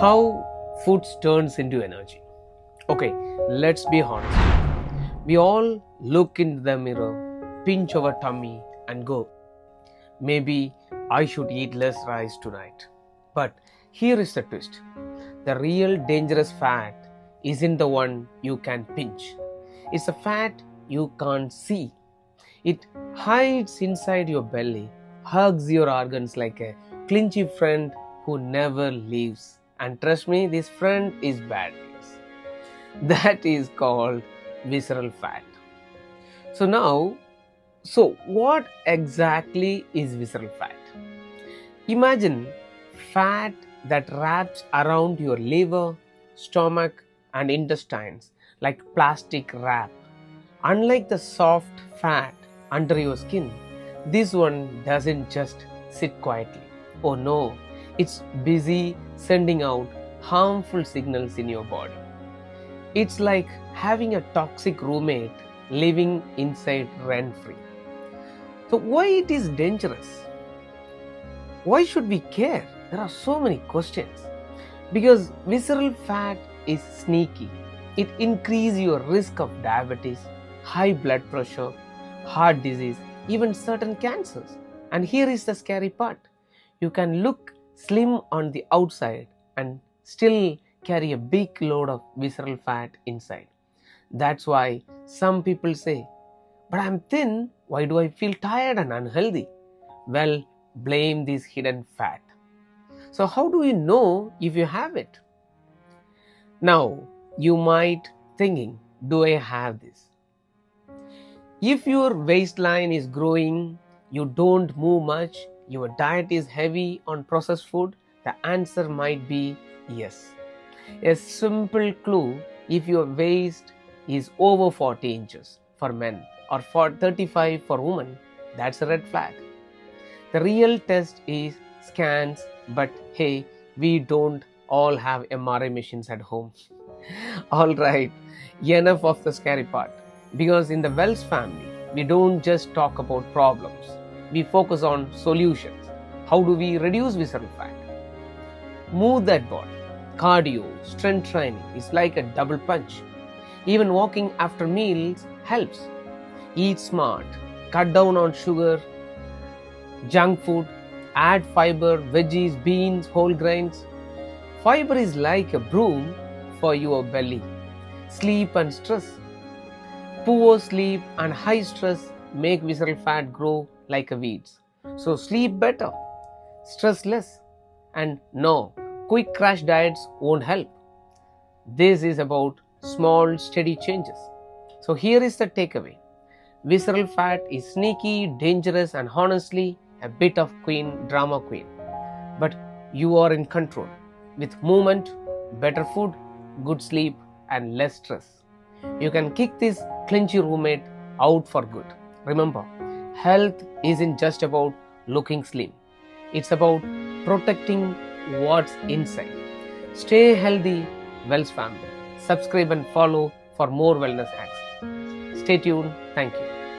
how food turns into energy. Okay, let's be honest. We all look in the mirror, pinch our tummy, and go, maybe I should eat less rice tonight. But here is the twist: the real dangerous fat isn't the one you can pinch, it's the fat you can't see. It hides inside your belly, hugs your organs like a clinchy friend who never leaves. And trust me, this friend is bad news. That is called visceral fat. So now, what exactly is visceral fat? Imagine fat that wraps around your liver, stomach, and intestines like plastic wrap. Unlike the soft fat under your skin, this one doesn't just sit quietly. Oh no, it's busy sending out harmful signals in your body. It's like having a toxic roommate living inside rent free. So, why it is dangerous? Why should we care? There are so many questions. Because visceral fat is sneaky. It increases your risk of diabetes, high blood pressure, heart disease, even certain cancers. And here is the scary part: you can look slim on the outside and still carry a big load of visceral fat inside. That's why some people say, but I'm thin, why do I feel tired and unhealthy? Well, blame this hidden fat. So, how do you know if you have it? Now, you might thinking, do I have this? If your waistline is growing, you don't move much, your diet is heavy on processed food, the answer might be yes. A simple clue: if your waist is over 40 inches for men or for 35 for women, that's a red flag. The real test is scans, but hey, we don't all have MRI machines at home. Alright, enough of the scary part. Because in the Wellz family, we don't just talk about problems, we focus on solutions. How do we reduce visceral fat? Move that body. Cardio, strength training is like a double punch. Even walking after meals helps. Eat smart, cut down on sugar, junk food, add fiber, veggies, beans, whole grains. Fiber is like a broom for your belly. Sleep and stress. Poor sleep and high stress make visceral fat grow like a weeds. So sleep better, stress less, and no, quick crash diets won't help. This is about small, steady changes. So here is the takeaway: visceral fat is sneaky, dangerous, and honestly a bit of drama queen. But you are in control with movement, better food, good sleep, and less stress. You can kick this clinchy roommate out for good. Remember, health isn't just about looking slim, it's about protecting what's inside. Stay healthy, Wellz family. Subscribe and follow for more wellness hacks. Stay tuned. Thank you.